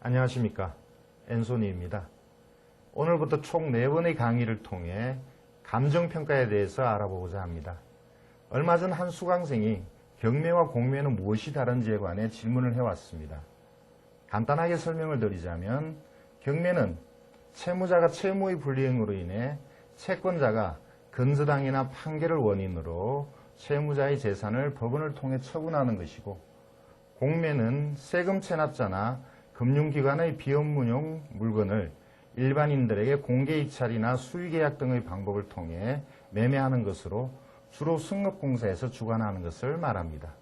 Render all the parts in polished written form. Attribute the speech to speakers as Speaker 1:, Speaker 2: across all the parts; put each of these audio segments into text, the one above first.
Speaker 1: 안녕하십니까. 앤소니입니다. 오늘부터 총 4번의 강의를 통해 감정평가에 대해서 알아보고자 합니다. 얼마 전 한 수강생이 경매와 공매는 무엇이 다른지에 관해 질문을 해왔습니다. 간단하게 설명을 드리자면 경매는 채무자가 채무의 불이행으로 인해 채권자가 건서당이나 판결을 원인으로 채무자의 재산을 법원을 통해 처분하는 것이고, 공매는 세금 체납자나 금융기관의 비업무용 물건을 일반인들에게 공개 입찰이나 수의계약 등의 방법을 통해 매매하는 것으로 주로 승업공사에서 주관하는 것을 말합니다.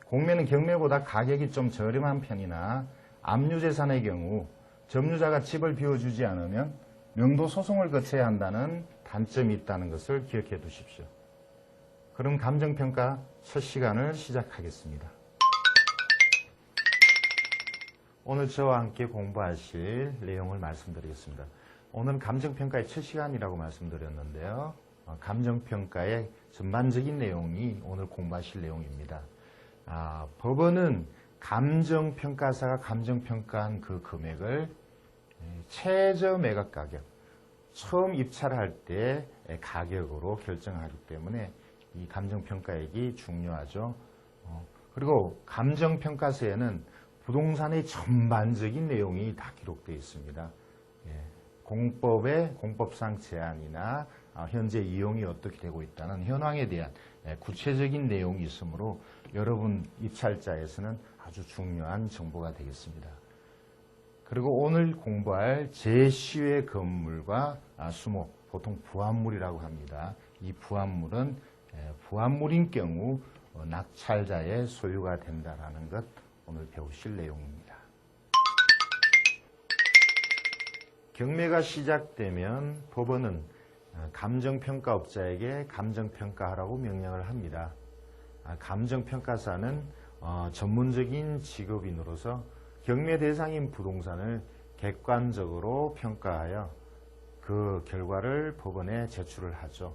Speaker 1: 공매는 경매보다 가격이 좀 저렴한 편이나 압류재산의 경우 점유자가 집을 비워주지 않으면 명도소송을 거쳐야 한다는 단점이 있다는 것을 기억해 두십시오. 그럼 감정평가 첫 시간을 시작하겠습니다. 오늘 저와 함께 공부하실 내용을 말씀드리겠습니다. 오늘은 감정평가의 첫 시간이라고 말씀드렸는데요. 감정평가의 전반적인 내용이 오늘 공부하실 내용입니다. 법원은 감정평가사가 감정평가한 그 금액을 최저 매각 가격, 처음 입찰할 때 가격으로 결정하기 때문에 이 감정평가액이 중요하죠. 그리고 감정평가서에는 부동산의 전반적인 내용이 다 기록되어 있습니다. 공법의 공법상 제한이나 현재 이용이 어떻게 되고 있다는 현황에 대한 구체적인 내용이 있으므로 여러분 입찰자에서는 아주 중요한 정보가 되겠습니다. 그리고 오늘 공부할 제10의 건물과 수목, 보통 부합물이라고 합니다. 이 부합물은 부합물인 경우 낙찰자의 소유가 된다는 것, 오늘 배우실 내용입니다. 경매가 시작되면 법원은 감정평가업자에게 감정평가하라고 명령을 합니다. 감정평가사는 전문적인 직업인으로서 경매 대상인 부동산을 객관적으로 평가하여 그 결과를 법원에 제출을 하죠.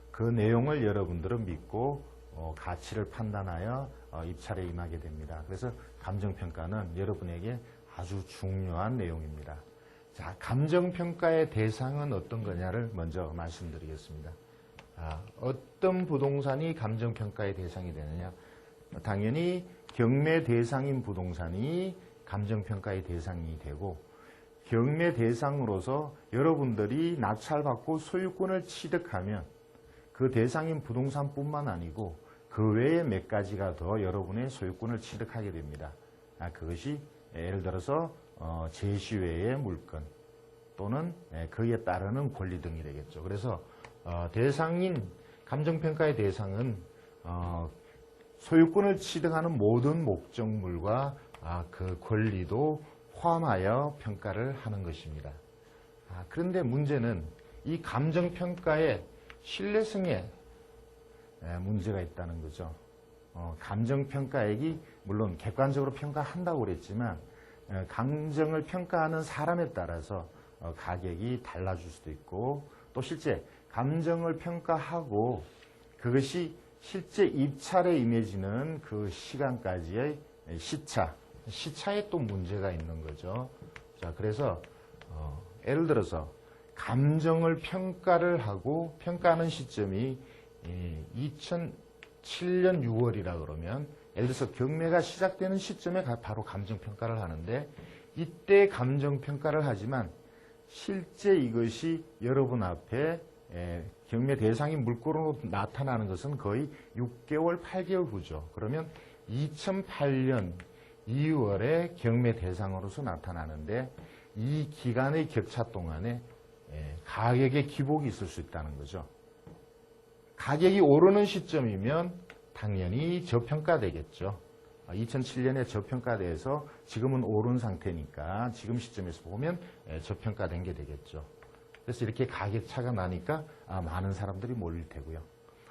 Speaker 1: 그 내용을 여러분들은 믿고 가치를 판단하여 입찰에 임하게 됩니다. 그래서 감정평가는 여러분에게 아주 중요한 내용입니다. 자, 감정평가의 대상은 어떤 거냐를 먼저 말씀드리겠습니다. 어떤 부동산이 감정평가의 대상이 되느냐? 당연히 경매 대상인 부동산이 감정평가의 대상이 되고, 경매 대상으로서 여러분들이 낙찰받고 소유권을 취득하면 그 대상인 부동산뿐만 아니고 그 외에 몇 가지가 더 여러분의 소유권을 취득하게 됩니다. 그것이 예를 들어서 제시외의 물건 또는 그에 따르는 권리 등이 되겠죠. 그래서 대상인 감정평가의 대상은 소유권을 취득하는 모든 목적물과 그 권리도 포함하여 평가를 하는 것입니다. 그런데 문제는 이 감정평가의 신뢰성에 문제가 있다는 거죠. 감정평가액이 물론 객관적으로 평가한다고 그랬지만 감정을 평가하는 사람에 따라서 가격이 달라질 수도 있고, 또 실제 감정을 평가하고 그것이 실제 입찰에 임해지는 그 시간까지의 시차에 또 문제가 있는 거죠. 자, 그래서 예를 들어서 감정을 평가를 하고 평가하는 시점이 2007년 6월이라 그러면, 예를 들어서 경매가 시작되는 시점에 바로 감정평가를 하는데, 이때 감정평가를 하지만 실제 이것이 여러분 앞에 경매 대상인 물건으로 나타나는 것은 거의 6개월, 8개월 후죠. 그러면 2008년 2월에 경매 대상으로서 나타나는데, 이 기간의 격차 동안에 가격의 기복이 있을 수 있다는 거죠. 가격이 오르는 시점이면 당연히 저평가되겠죠. 2007년에 저평가돼서 지금은 오른 상태니까 지금 시점에서 보면 저평가된 게 되겠죠. 그래서 이렇게 가격 차가 나니까 많은 사람들이 몰릴 테고요.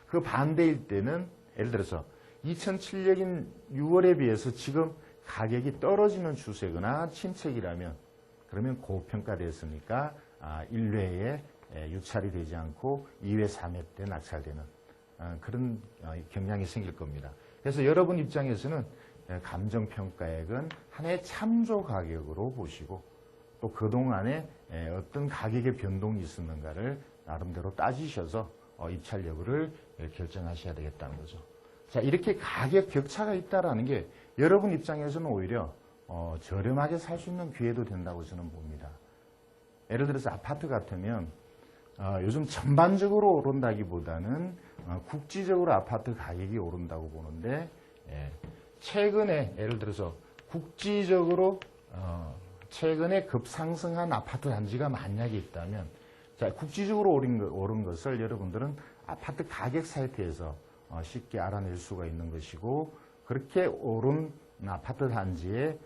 Speaker 1: 그 반대일 때는 예를 들어서 2007년 6월에 비해서 지금 가격이 떨어지는 추세거나 침체기라면, 그러면 고평가됐으니까 1회에 유찰이 되지 않고 2회, 3회 때 낙찰되는 그런 경향이 생길 겁니다. 그래서 여러분 입장에서는 감정평가액은 하나의 참조 가격으로 보시고 또 그동안에 어떤 가격의 변동이 있었는가를 나름대로 따지셔서 입찰 여부를 결정하셔야 되겠다는 거죠. 자, 이렇게 가격 격차가 있다는 게 여러분 입장에서는 오히려 저렴하게 살 수 있는 기회도 된다고 저는 봅니다. 예를 들어서 아파트 같으면 요즘 전반적으로 오른다기보다는 국지적으로 아파트 가격이 오른다고 보는데 최근에 예를 들어서 국지적으로 최근에 급상승한 아파트 단지가 만약에 있다면 자, 국지적으로 오른 것을 여러분들은 아파트 가격 사이트에서 쉽게 알아낼 수가 있는 것이고 그렇게 오른 아파트 단지에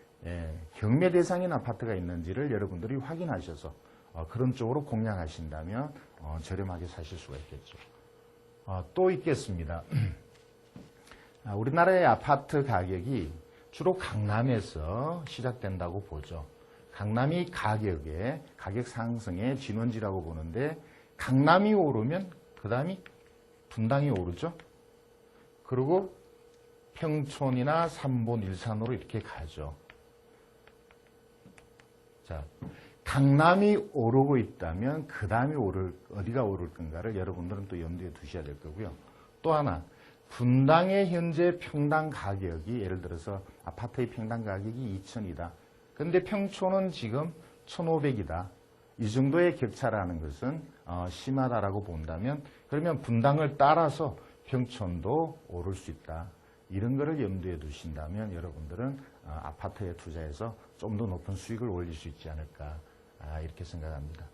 Speaker 1: 경매 대상인 아파트가 있는지를 여러분들이 확인하셔서 그런 쪽으로 공략하신다면 저렴하게 사실 수가 있겠죠. 또 있겠습니다. 우리나라의 아파트 가격이 주로 강남에서 시작된다고 보죠. 강남이 가격 상승의 진원지라고 보는데 강남이 오르면 그 다음이 분당이 오르죠. 그리고 평촌이나 삼본, 일산으로 이렇게 가죠. 자, 강남이 오르고 있다면 그 다음에 어디가 오를 건가를 여러분들은 또 염두에 두셔야 될 거고요. 또 하나, 분당의 현재 평당 가격이 예를 들어서 아파트의 평당 가격이 2천이다. 근데 평촌은 지금 1,500이다. 이 정도의 격차라는 것은 심하다라고 본다면 그러면 분당을 따라서 평촌도 오를 수 있다. 이런 거를 염두에 두신다면 여러분들은 아파트에 투자해서 좀 더 높은 수익을 올릴 수 있지 않을까 이렇게 생각합니다.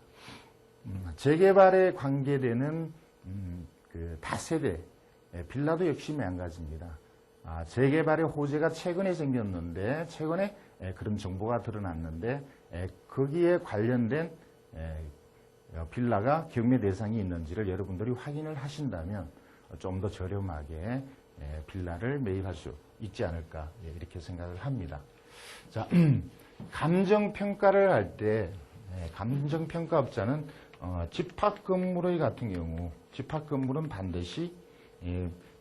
Speaker 1: 재개발에 관계되는 그 다세대 빌라도 역시 마찬가지입니다. 재개발의 호재가 최근에 생겼는데 최근에 그런 정보가 드러났는데 거기에 관련된 빌라가 경매 대상이 있는지를 여러분들이 확인을 하신다면 좀 더 저렴하게 빌라를 매입할 수 있지 않을까 이렇게 생각을 합니다. 자, 감정평가를 할 때 감정평가업자는 집합건물의 같은 경우 집합건물은 반드시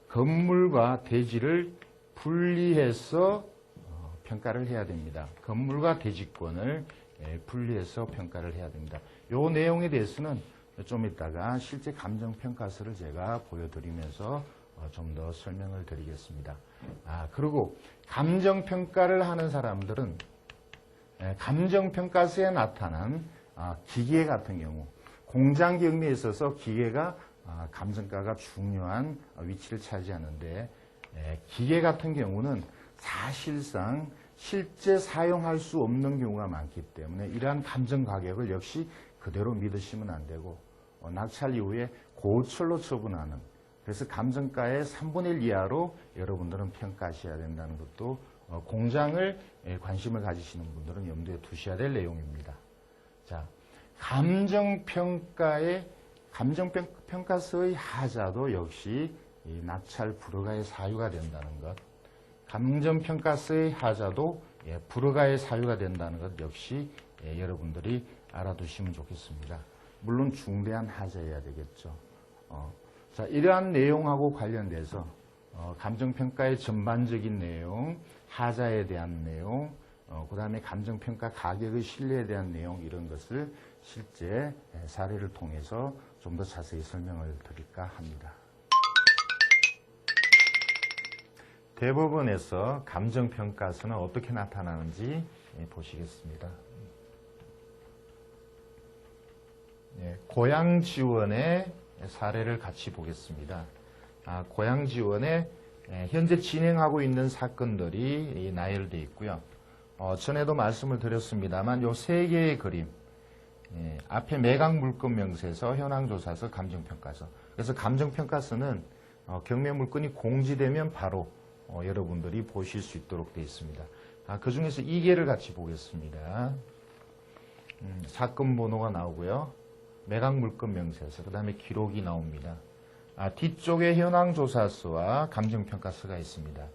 Speaker 1: 건물과 대지를 분리해서 평가를 해야 됩니다. 건물과 대지권을 분리해서 평가를 해야 됩니다. 이 내용에 대해서는 좀 이따가 실제 감정평가서를 제가 보여드리면서 좀 더 설명을 드리겠습니다. 그리고 감정평가를 하는 사람들은 감정평가서에 나타난 기계 같은 경우 공장 경매에 있어서 기계가 감정가가 중요한 위치를 차지하는데 기계 같은 경우는 사실상 실제 사용할 수 없는 경우가 많기 때문에 이러한 감정 가격을 역시 그대로 믿으시면 안 되고 낙찰 이후에 고철로 처분하는 그래서 감정가의 3분의 1 이하로 여러분들은 평가하셔야 된다는 것도 공장을 관심을 가지시는 분들은 염두에 두셔야 될 내용입니다. 자, 감정평가서의 하자도 역시 이 낙찰 불허가의 사유가 된다는 것. 감정평가서의 하자도 불허가의 사유가 된다는 것 역시 여러분들이 알아두시면 좋겠습니다. 물론 중대한 하자여야 되겠죠. 자, 이러한 내용하고 관련돼서 감정평가의 전반적인 내용, 하자에 대한 내용, 그 다음에 감정평가 가격의 신뢰에 대한 내용 이런 것을 실제 사례를 통해서 좀 더 자세히 설명을 드릴까 합니다. 대법원에서 감정평가서는 어떻게 나타나는지 보시겠습니다. 고양지원의 사례를 같이 보겠습니다. 고양지원에 현재 진행하고 있는 사건들이 나열되어 있고요. 전에도 말씀을 드렸습니다만 요 세 개의 그림 앞에 매각물건 명세서, 현황조사서, 감정평가서. 그래서 감정평가서는 경매 물건이 공지되면 바로 여러분들이 보실 수 있도록 되어 있습니다. 그 중에서 2개를 같이 보겠습니다. 사건 번호가 나오고요. 매각물건 명세서, 그 다음에 기록이 나옵니다. 뒤쪽에 현황조사서와 감정평가서가 있습니다.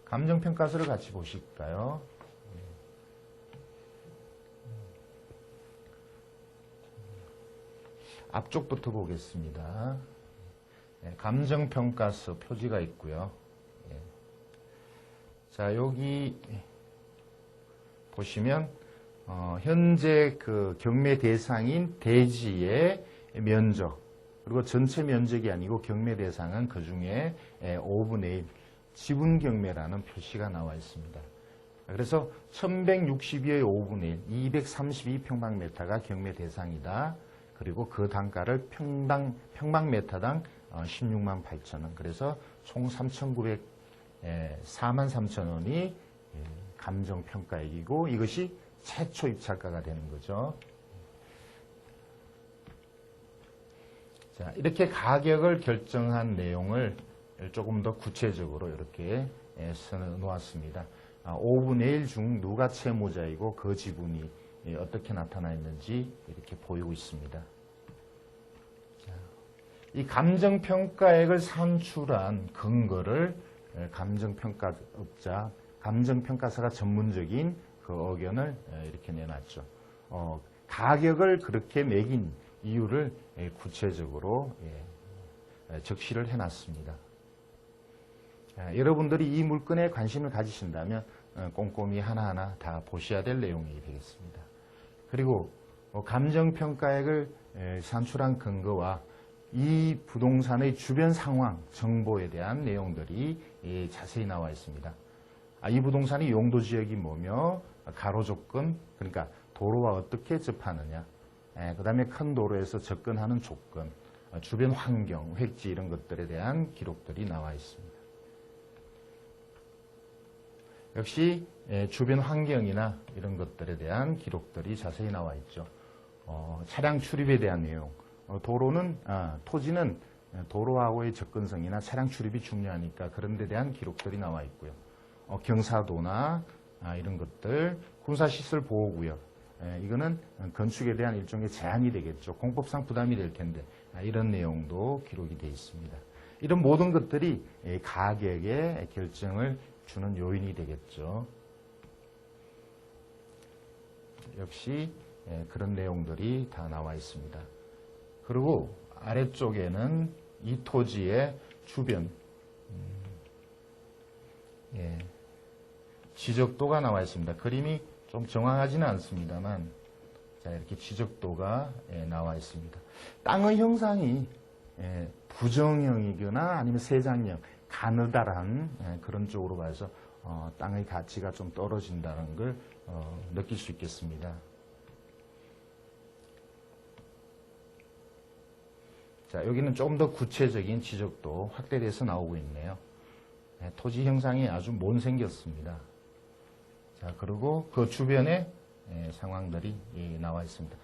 Speaker 1: 감정평가서를 같이 보실까요? 앞쪽부터 보겠습니다. 감정평가서 표지가 있고요. 자, 여기 보시면 현재 그 경매 대상인 대지의 면적, 그리고 전체 면적이 아니고 경매 대상은 그 중에 5분의 1 지분 경매라는 표시가 나와 있습니다. 그래서 1162의 5분의 1, 232평방미터가 경매 대상이다. 그리고 그 단가를 평방미터당 16만 8천 원. 그래서 총 43,000원이 감정평가액이고 이것이 최초 입찰가가 되는 거죠. 자, 이렇게 가격을 결정한 내용을 조금 더 구체적으로 이렇게 써 놓았습니다. 5분의 1 중 누가 채무자이고 그 지분이 어떻게 나타나 있는지 이렇게 보이고 있습니다. 자, 이 감정평가액을 산출한 근거를 감정평가사가 전문적인 그 의견을 이렇게 내놨죠. 가격을 그렇게 매긴 이유를 구체적으로 적시를 해놨습니다. 여러분들이 이 물건에 관심을 가지신다면 꼼꼼히 하나하나 다 보셔야 될 내용이 되겠습니다. 그리고 감정평가액을 산출한 근거와 이 부동산의 주변 상황, 정보에 대한 내용들이 자세히 나와 있습니다. 이 부동산의 용도지역이 뭐며 가로조건, 그러니까 도로와 어떻게 접하느냐, 그 다음에 큰 도로에서 접근하는 조건, 주변 환경, 획지 이런 것들에 대한 기록들이 나와 있습니다. 역시 주변 환경이나 이런 것들에 대한 기록들이 자세히 나와 있죠. 차량 출입에 대한 내용, 토지는 도로하고의 접근성이나 차량 출입이 중요하니까 그런 데 대한 기록들이 나와 있고요. 경사도나 이런 것들, 군사시설 보호구역, 이거는 건축에 대한 일종의 제한이 되겠죠. 공법상 부담이 될 텐데 이런 내용도 기록이 되어 있습니다. 이런 모든 것들이 가격의 결정을 주는 요인이 되겠죠. 역시 그런 내용들이 다 나와 있습니다. 그리고 아래쪽에는 이 토지의 주변 지적도가 나와 있습니다. 그림이 좀 정확하지는 않습니다만 자, 이렇게 지적도가 나와 있습니다. 땅의 형상이 부정형이거나 아니면 세장형, 가느다란 그런 쪽으로 봐서 땅의 가치가 좀 떨어진다는 걸 느낄 수 있겠습니다. 자, 여기는 조금 더 구체적인 지적도 확대돼서 나오고 있네요. 토지 형상이 아주 못생겼습니다. 자, 그리고 그 주변에 상황들이 나와 있습니다.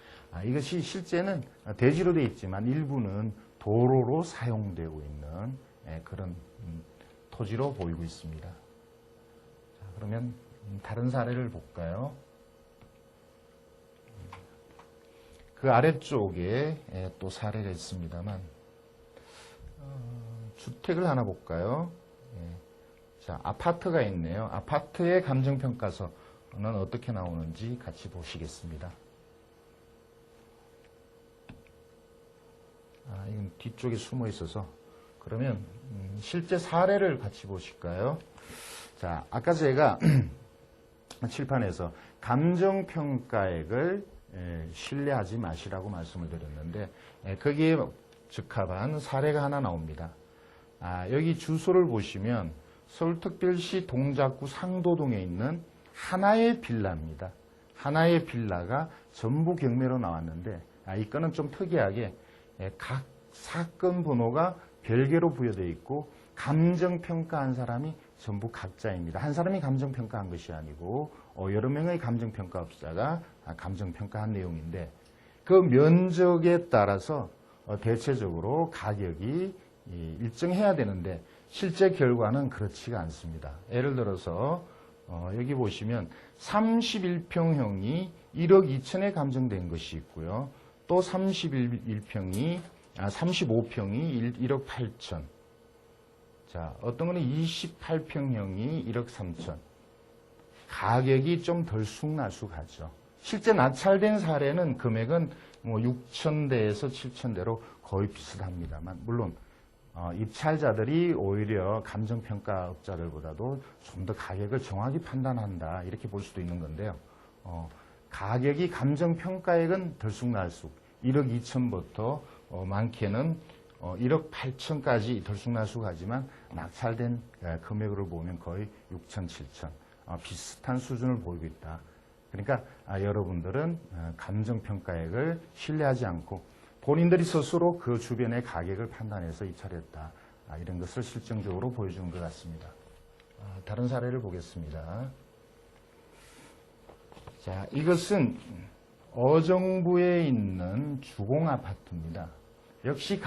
Speaker 1: 이것이 실제는 대지로 되어 있지만 일부는 도로로 사용되고 있는 그런 토지로 보이고 있습니다. 자, 그러면 다른 사례를 볼까요? 그 아래쪽에 또 사례가 있습니다만 주택을 하나 볼까요? 자, 아파트가 있네요. 아파트의 감정평가서는 어떻게 나오는지 같이 보시겠습니다. 이건 뒤쪽에 숨어 있어서 그러면 실제 사례를 같이 보실까요? 자, 아까 제가 칠판에서 감정평가액을 신뢰하지 마시라고 말씀을 드렸는데 거기에 적합한 사례가 하나 나옵니다. 여기 주소를 보시면 서울특별시 동작구 상도동에 있는 하나의 빌라입니다. 하나의 빌라가 전부 경매로 나왔는데 이 건은 좀 특이하게 각 사건 번호가 별개로 부여되어 있고 감정평가한 사람이 전부 각자입니다. 한 사람이 감정평가한 것이 아니고 여러 명의 감정평가업자가 감정평가한 내용인데 그 면적에 따라서 대체적으로 가격이 일정해야 되는데 실제 결과는 그렇지가 않습니다. 예를 들어서 여기 보시면 31평형이 1억 2천에 감정된 것이 있고요. 또 35평이 1억 8천. 자, 어떤 거는 28평형이 1억 3천. 가격이 좀 덜 쑥날쑥하죠. 실제 낙찰된 사례는 금액은 뭐 6천대에서 7천대로 거의 비슷합니다만, 물론 입찰자들이 오히려 감정평가업자들보다도 좀 더 가격을 정확히 판단한다 이렇게 볼 수도 있는 건데요. 가격이 감정평가액은 들쑥날쑥 1억 2천부터 많게는 1억 8천까지 들쑥날쑥하지만 낙찰된 금액으로 보면 거의 6천, 7천 비슷한 수준을 보이고 있다. 그러니까 여러분들은 감정평가액을 신뢰하지 않고 본인들이 스스로 그 주변의 가격을 판단해서 입찰했다. 이런 것을 실증적으로 보여주는 것 같습니다. 다른 사례를 보겠습니다. 자, 이것은 어정부에 있는 주공아파트입니다. 역시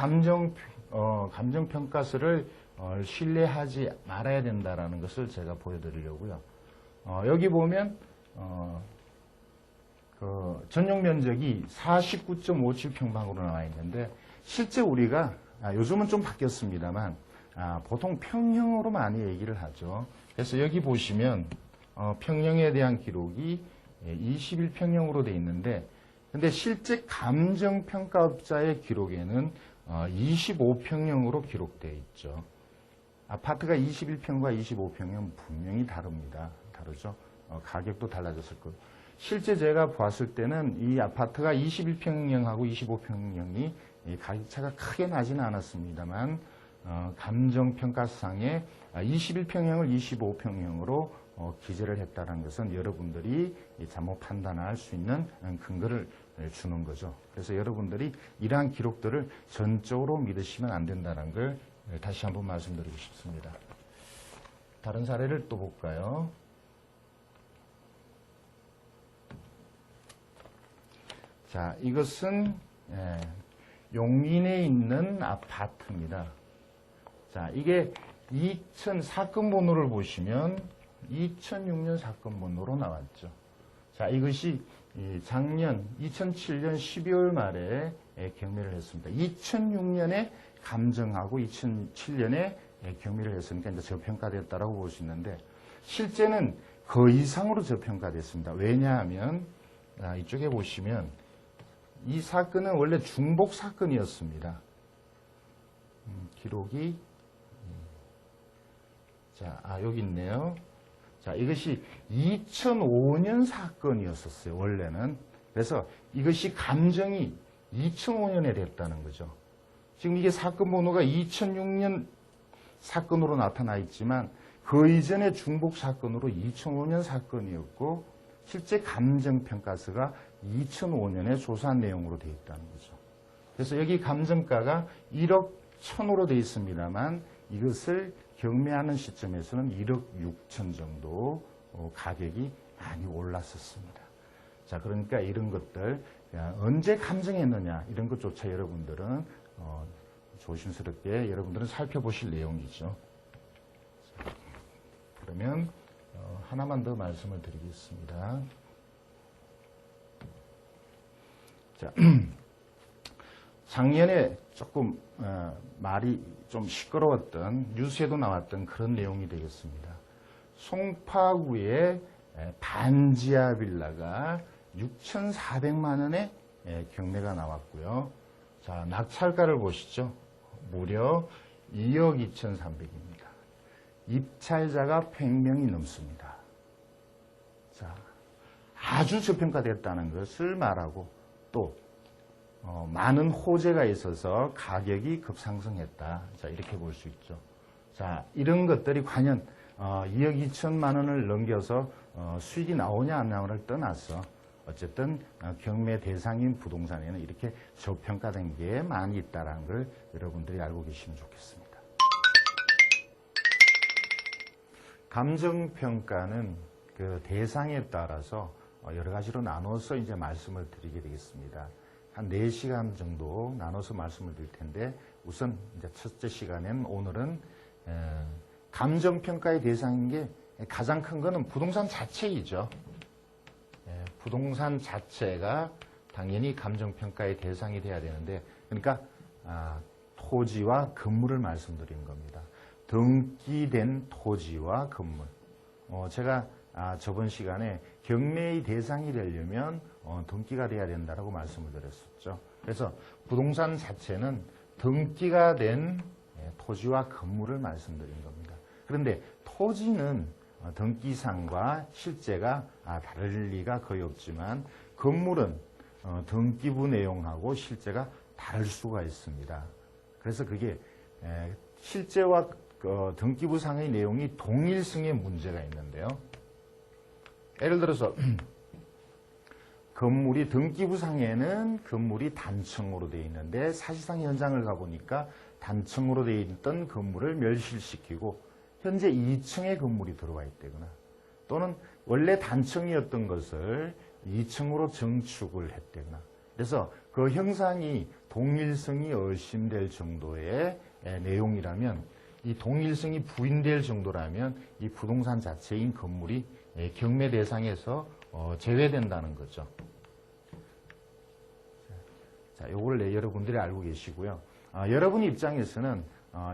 Speaker 1: 감정평가서를 신뢰하지 말아야 된다는 것을 제가 보여드리려고요. 여기 보면 전용 면적이 49.57평방으로 나와 있는데 실제 우리가 요즘은 좀 바뀌었습니다만 보통 평형으로 많이 얘기를 하죠. 그래서 여기 보시면 평형에 대한 기록이 21평형으로 되어 있는데 근데 실제 감정평가업자의 기록에는 25평형으로 기록되어 있죠. 아파트가 21평과 25평형은 분명히 다르죠. 가격도 달라졌을 거고. 실제 제가 봤을 때는 이 아파트가 21평형하고 25평형이 가격차가 크게 나지는 않았습니다만 감정평가상에 21평형을 25평형으로 기재를 했다는 것은 여러분들이 잘못 판단할 수 있는 근거를 주는 거죠. 그래서 여러분들이 이러한 기록들을 전적으로 믿으시면 안 된다는 걸 다시 한번 말씀드리고 싶습니다. 다른 사례를 또 볼까요? 자, 이것은 용인에 있는 아파트입니다. 자, 이게 사건 번호를 보시면 2006년 사건 번호로 나왔죠. 자, 이것이 작년 2007년 12월 말에 경매를 했습니다. 2006년에 감정하고 2007년에 경매를 했으니까 이제 저평가됐다라고 볼 수 있는데 실제는 그 이상으로 저평가됐습니다. 왜냐하면 이쪽에 보시면 이 사건은 원래 중복 사건이었습니다. 기록이 여기 있네요. 자, 이것이 2005년 사건이었었어요, 원래는. 그래서 이것이 감정이 2005년에 됐다는 거죠. 지금 이게 사건 번호가 2006년 사건으로 나타나 있지만 그 이전의 중복 사건으로 2005년 사건이었고 실제 감정평가서가 2005년에 조사한 내용으로 되어 있다는 거죠. 그래서 여기 감정가가 1억 1천으로 되어 있습니다만 이것을 경매하는 시점에서는 1억 6천 정도 가격이 많이 올랐었습니다. 자, 그러니까 이런 것들 언제 감정했느냐 이런 것조차 여러분들은 조심스럽게 여러분들은 살펴보실 내용이죠. 자, 그러면 하나만 더 말씀을 드리겠습니다. 자, 작년에 조금 말이 좀 시끄러웠던 뉴스에도 나왔던 그런 내용이 되겠습니다. 송파구의 반지하 빌라가 6,400만 원에 경매가 나왔고요. 자, 낙찰가를 보시죠. 무려 2억 2,300입니다. 입찰자가 100명이 넘습니다. 자, 아주 저평가됐다는 것을 말하고 또 많은 호재가 있어서 가격이 급상승했다. 자, 이렇게 볼 수 있죠. 자, 이런 것들이 과연 2억 2천만 원을 넘겨서 수익이 나오냐 안 나오냐를 떠나서 어쨌든 경매 대상인 부동산에는 이렇게 저평가된 게 많이 있다는 걸 여러분들이 알고 계시면 좋겠습니다. 감정평가는 그 대상에 따라서 여러 가지로 나눠서 이제 말씀을 드리게 되겠습니다. 한 4시간 정도 나눠서 말씀을 드릴 텐데 우선 이제 첫째 시간엔 오늘은 감정평가의 대상인 게 가장 큰 거는 부동산 자체이죠. 부동산 자체가 당연히 감정평가의 대상이 돼야 되는데 그러니까 토지와 건물을 말씀드린 겁니다. 등기된 토지와 건물. 제가 저번 시간에 경매의 대상이 되려면 등기가 돼야 된다고 말씀을 드렸었죠. 그래서 부동산 자체는 등기가 된 토지와 건물을 말씀드린 겁니다. 그런데 토지는 등기상과 실제가 다를 리가 거의 없지만 건물은 등기부 내용하고 실제가 다를 수가 있습니다. 그래서 그게 실제와 등기부상의 내용이 동일성의 문제가 있는데요. 예를 들어서 건물이 등기부상에는 건물이 단층으로 되어 있는데 사실상 현장을 가보니까 단층으로 되어 있던 건물을 멸실시키고 현재 2층의 건물이 들어와 있다거나 또는 원래 단층이었던 것을 2층으로 증축을 했다거나 그래서 그 형상이 동일성이 의심될 정도의 내용이라면 이 동일성이 부인될 정도라면 이 부동산 자체인 건물이 경매 대상에서 제외된다는 거죠. 자, 요걸 여러분들이 알고 계시고요. 여러분 입장에서는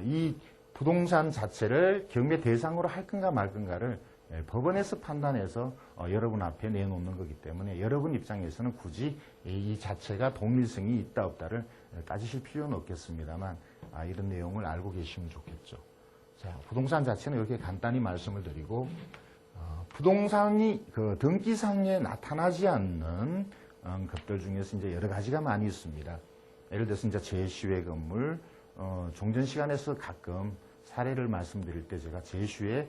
Speaker 1: 이 부동산 자체를 경매 대상으로 할 건가 말 건가를 법원에서 판단해서 여러분 앞에 내놓는 거기 때문에 여러분 입장에서는 굳이 이 자체가 동일성이 있다 없다를 따지실 필요는 없겠습니다만 이런 내용을 알고 계시면 좋겠죠. 자, 부동산 자체는 이렇게 간단히 말씀을 드리고 부동산이 그 등기상에 나타나지 않는 것들 중에서 이제 여러 가지가 많이 있습니다. 예를 들어서 이제 제시외 건물, 종전 시간에서 가끔 사례를 말씀드릴 때 제가 제시외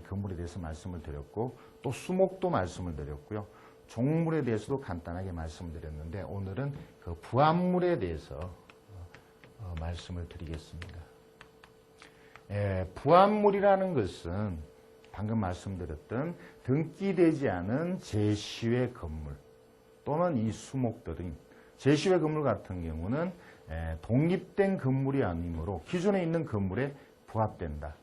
Speaker 1: 건물에 대해서 말씀을 드렸고 또 수목도 말씀을 드렸고요. 종물에 대해서도 간단하게 말씀을 드렸는데 오늘은 그 부합물에 대해서 말씀을 드리겠습니다. 부합물이라는 것은 방금 말씀드렸던 등기되지 않은 제시외 건물 또는 이 수목들은 제시외 건물 같은 경우는 독립된 건물이 아니므로 기존에 있는 건물에 부합된다.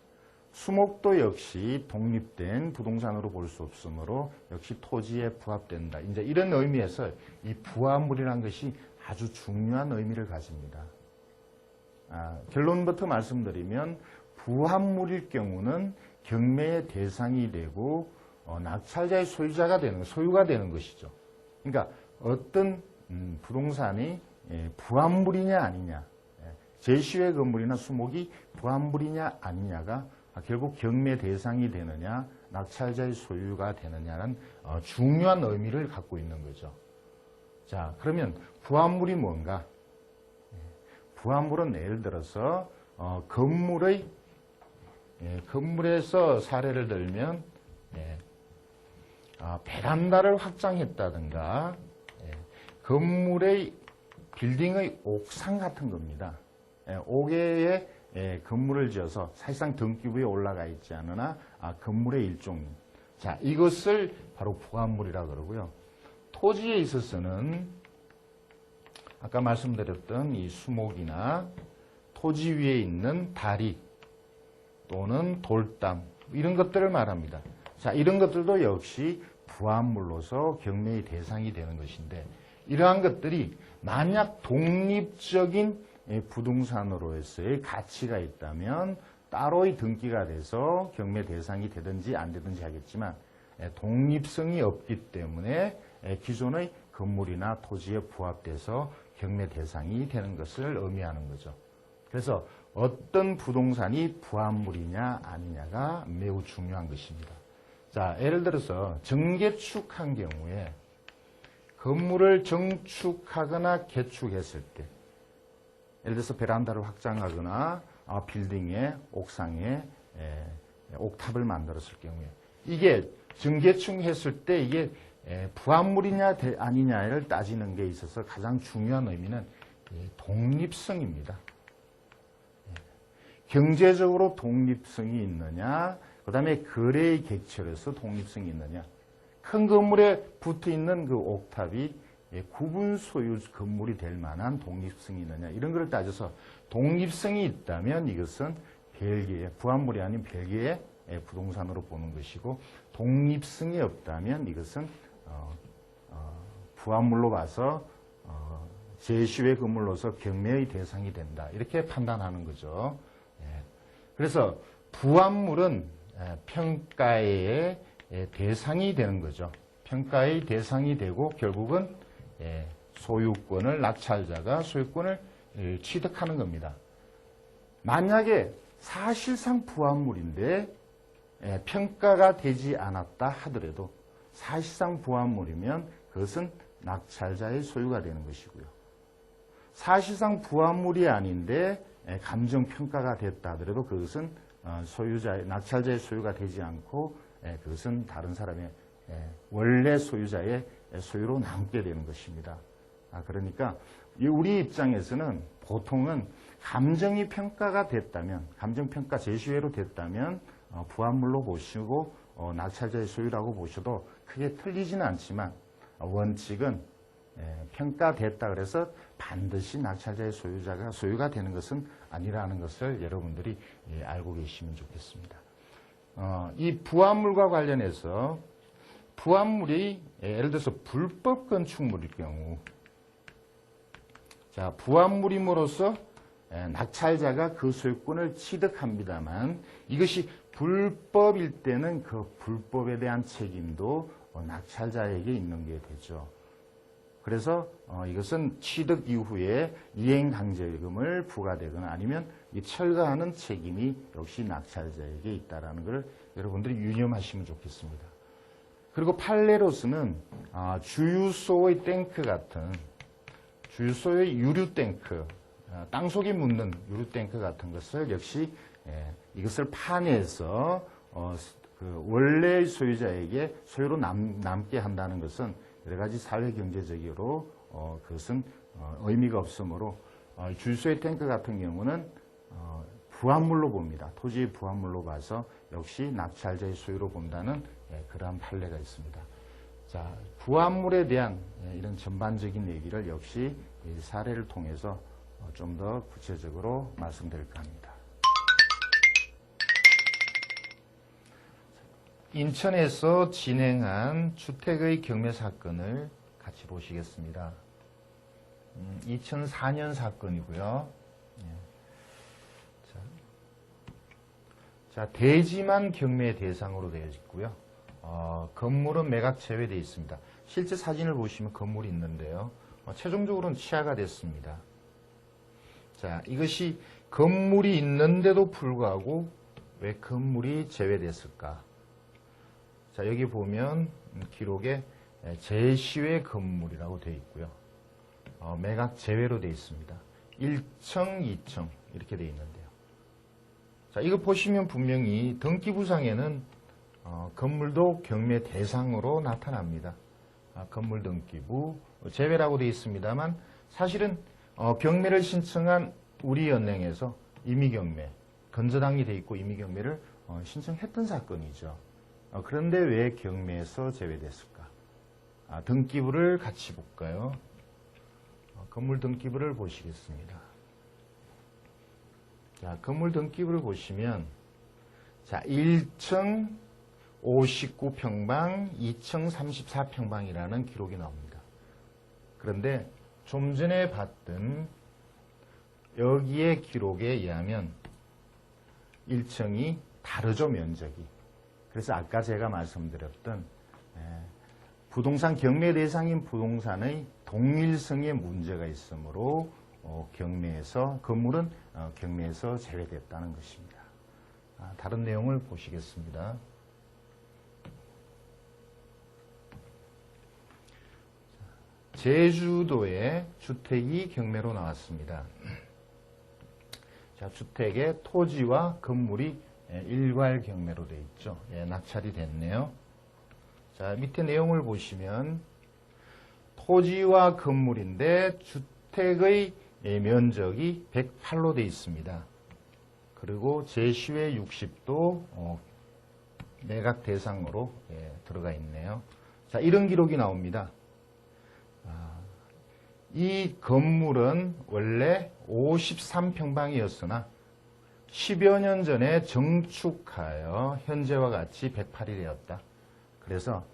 Speaker 1: 수목도 역시 독립된 부동산으로 볼 수 없으므로 역시 토지에 부합된다. 이제 이런 의미에서 이 부합물이라는 것이 아주 중요한 의미를 가집니다. 결론부터 말씀드리면 부합물일 경우는 경매의 대상이 되고 낙찰자의 소유가 되는 것이죠. 그러니까 어떤 부동산이 부합물이냐 아니냐, 제시외 건물이나 수목이 부합물이냐 아니냐가 결국 경매 대상이 되느냐, 낙찰자의 소유가 되느냐는 중요한 의미를 갖고 있는 거죠. 자, 그러면 부합물이 뭔가? 부합물은 예를 들어서 건물에서 사례를 들면 베란다를 확장했다든가 건물의 빌딩의 옥상 같은 겁니다. 옥외에 건물을 지어서 사실상 등기부에 올라가 있지 않으나 건물의 일종. 자, 이것을 바로 부합물이라고 그러고요. 토지에 있어서는 아까 말씀드렸던 이 수목이나 토지 위에 있는 다리 또는 돌담 이런 것들을 말합니다. 자, 이런 것들도 역시 부합물로서 경매의 대상이 되는 것인데 이러한 것들이 만약 독립적인 부동산으로서의 가치가 있다면 따로의 등기가 돼서 경매 대상이 되든지 안 되든지 하겠지만 독립성이 없기 때문에 기존의 건물이나 토지에 부합돼서 경매 대상이 되는 것을 의미하는 거죠. 그래서 어떤 부동산이 부합물이냐 아니냐가 매우 중요한 것입니다. 자, 예를 들어서 정개축한 경우에 건물을 정축하거나 개축했을 때 예를 들어서 베란다를 확장하거나 빌딩의 옥상에 옥탑을 만들었을 경우에 이게 정개축했을 때 이게 부합물이냐 아니냐를 따지는 데 있어서 가장 중요한 의미는 독립성입니다. 경제적으로 독립성이 있느냐, 그 다음에 거래의 객체로서 독립성이 있느냐. 큰 건물에 붙어 있는 그 옥탑이 구분 소유 건물이 될 만한 독립성이 있느냐. 이런 걸 따져서 독립성이 있다면 이것은 별개의, 부합물이 아닌 별개의 부동산으로 보는 것이고 독립성이 없다면 이것은 부합물로 봐서 제시외 건물로서 경매의 대상이 된다. 이렇게 판단하는 거죠. 그래서 부합물은 평가의 대상이 되는 거죠. 평가의 대상이 되고 결국은 소유권을 낙찰자가 소유권을 취득하는 겁니다. 만약에 사실상 부합물인데 평가가 되지 않았다 하더라도 사실상 부합물이면 그것은 낙찰자의 소유가 되는 것이고요. 사실상 부합물이 아닌데 감정평가가 됐다 하더라도 그것은 낙찰자의 소유가 되지 않고 그것은 다른 사람의 원래 소유자의 소유로 남게 되는 것입니다. 그러니까 우리 입장에서는 보통은 감정이 평가가 됐다면, 감정평가 제시외로 됐다면 부합물로 보시고 낙찰자의 소유라고 보셔도 크게 틀리지는 않지만 원칙은 평가됐다 그래서 반드시 낙찰자의 소유가 되는 것은 아니라는 것을 여러분들이 알고 계시면 좋겠습니다. 이 부합물과 관련해서 부합물이 예를 들어서 불법 건축물일 경우, 자, 부합물임으로써 낙찰자가 그 소유권을 취득합니다만 이것이 불법일 때는 그 불법에 대한 책임도 낙찰자에게 있는 게 되죠. 그래서 이것은 취득 이후에 이행강제금을 부과되거나 아니면 이 철거하는 책임이 역시 낙찰자에게 있다는 걸 여러분들이 유념하시면 좋겠습니다. 그리고 판례로서는 주유소의 탱크 같은 주유소의 유류 탱크, 땅속에 묻는 유류 탱크 같은 것을 역시 이것을 파내서 그 원래 소유자에게 소유로 남게 한다는 것은 여러 가지 사회 경제적으로 그것은 의미가 없으므로 주유소의 탱크 같은 경우는 부합물로 봅니다. 토지의 부합물로 봐서 역시 낙찰자의 소유로 본다는 그러한 판례가 있습니다. 자, 부합물에 대한 이런 전반적인 얘기를 역시 이 사례를 통해서 좀 더 구체적으로 말씀드릴까 합니다. 인천에서 진행한 주택의 경매 사건을 같이 보시겠습니다. 2004년 사건이고요. 자, 대지만 경매 대상으로 되어 있고요. 건물은 매각 제외되어 있습니다. 실제 사진을 보시면 건물이 있는데요. 최종적으로는 취하가 됐습니다. 자, 이것이 건물이 있는데도 불구하고 왜 건물이 제외됐을까? 자, 여기 보면 기록에 제시외 건물이라고 되어 있고요. 매각 제외로 되어 있습니다. 1층, 2층 이렇게 되어 있는데요. 자, 이거 보시면 분명히 등기부상에는 건물도 경매 대상으로 나타납니다. 건물 등기부 제외라고 되어 있습니다만 사실은 경매를 신청한 우리은행에서 임의경매, 건저당이 되어 있고 임의경매를 신청했던 사건이죠. 그런데 왜 경매에서 제외됐을까? 등기부를 같이 볼까요? 건물 등기부를 보시겠습니다. 자, 건물 등기부를 보시면 자, 1층 59평방, 2층 34평방이라는 기록이 나옵니다. 그런데 좀 전에 봤던 여기에 기록에 의하면 1층이 다르죠, 면적이. 그래서 아까 제가 말씀드렸던 부동산 경매 대상인 부동산의 동일성에 문제가 있으므로 건물은 경매에서 제외됐다는 것입니다. 다른 내용을 보시겠습니다. 제주도에 주택이 경매로 나왔습니다. 자, 주택의 토지와 건물이 일괄 경매로 되어 있죠. 낙찰이 됐네요. 자, 밑에 내용을 보시면 토지와 건물인데 주택의 면적이 108로 되어 있습니다. 그리고 제시외 60도 매각 대상으로 들어가 있네요. 자, 이런 기록이 나옵니다. 이 건물은 원래 53평방이었으나 10여 년 전에 정축하여 현재와 같이 108이 되었다. 그래서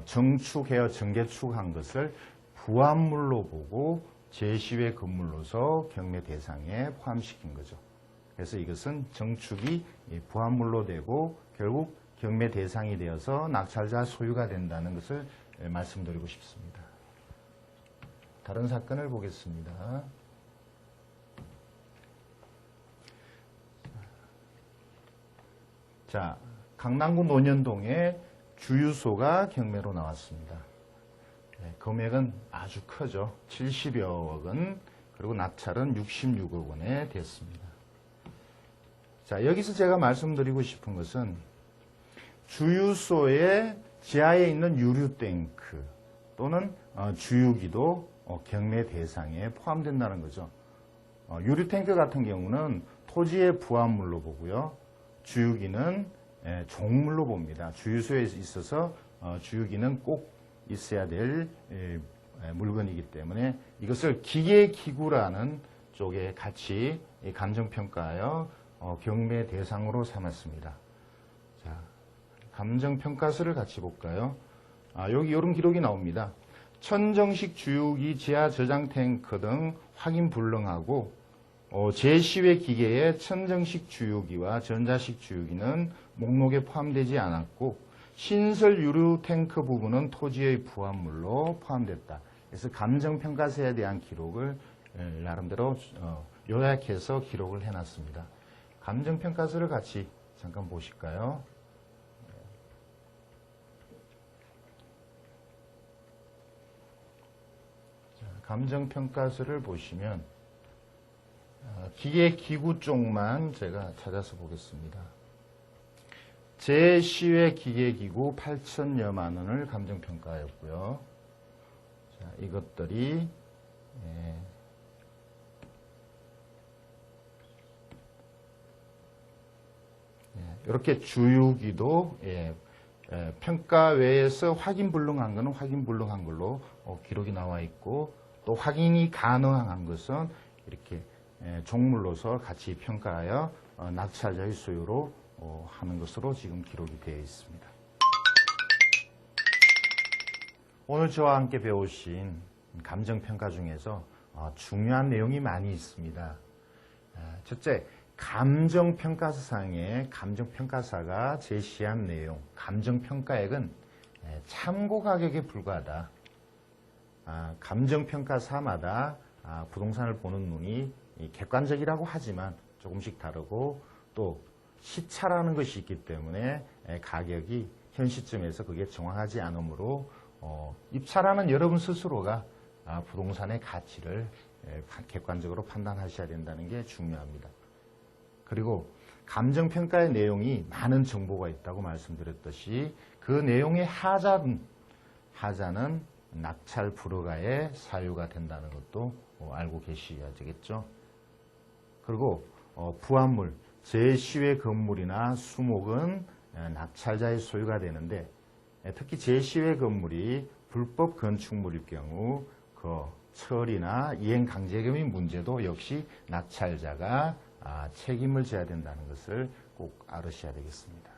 Speaker 1: 정축하여 정개축한 것을 부합물로 보고 제시외 건물로서 경매 대상에 포함시킨 거죠. 그래서 이것은 정축이 부합물로 되고 결국 경매 대상이 되어서 낙찰자 소유가 된다는 것을 말씀드리고 싶습니다. 다른 사건을 보겠습니다. 자, 강남구 논현동에 주유소가 경매로 나왔습니다. 네, 금액은 아주 크죠. 70여억 원, 그리고 낙찰은 66억 원에 됐습니다. 자, 여기서 제가 말씀드리고 싶은 것은 주유소의 지하에 있는 유류탱크 또는 주유기도 경매 대상에 포함된다는 거죠. 유류탱크 같은 경우는 토지의 부합물로 보고요. 주유기는 종물로 봅니다. 주유소에 있어서 주유기는 꼭 있어야 될 물건이기 때문에 이것을 기계기구라는 쪽에 같이 감정평가하여 경매 대상으로 삼았습니다. 자, 감정평가서를 같이 볼까요? 여기 이런 기록이 나옵니다. 천정식 주유기, 지하 저장 탱크 등 확인 불능하고 제10회 기계의 천정식 주유기와 전자식 주유기는 목록에 포함되지 않았고 신설 유류 탱크 부분은 토지의 부합물로 포함됐다. 그래서 감정평가서에 대한 기록을 나름대로 요약해서 기록을 해놨습니다. 감정평가서를 같이 잠깐 보실까요? 감정평가서를 보시면 기계기구 쪽만 제가 찾아서 보겠습니다. 제10회 기계기구 8천여만 원을 감정평가하였고요. 자, 이것들이 이렇게 주유기도 평가 외에서 확인 불능한 것은 확인 불능한 걸로 기록이 나와 있고 또 확인이 가능한 것은 이렇게 종물로서 같이 평가하여 낙찰자의 소유로 하는 것으로 지금 기록이 되어 있습니다. 오늘 저와 함께 배우신 감정평가 중에서 중요한 내용이 많이 있습니다. 첫째, 감정평가서상의 감정평가사가 제시한 내용, 감정평가액은 참고가격에 불과하다. 감정평가사마다 부동산을 보는 눈이 객관적이라고 하지만 조금씩 다르고 또 시차라는 것이 있기 때문에 가격이 현 시점에서 그게 정확하지 않으므로 입찰하는 여러분 스스로가 부동산의 가치를 객관적으로 판단하셔야 된다는 게 중요합니다. 그리고 감정평가의 내용이 많은 정보가 있다고 말씀드렸듯이 그 내용의 하자는 낙찰 불허가의 사유가 된다는 것도 알고 계셔야 되겠죠. 그리고 부합물, 제10회 건물이나 수목은 낙찰자의 소유가 되는데 특히 제10회 건물이 불법 건축물일 경우 그 처리나 이행강제금의 문제도 역시 낙찰자가 책임을 져야 된다는 것을 꼭 알으셔야 되겠습니다.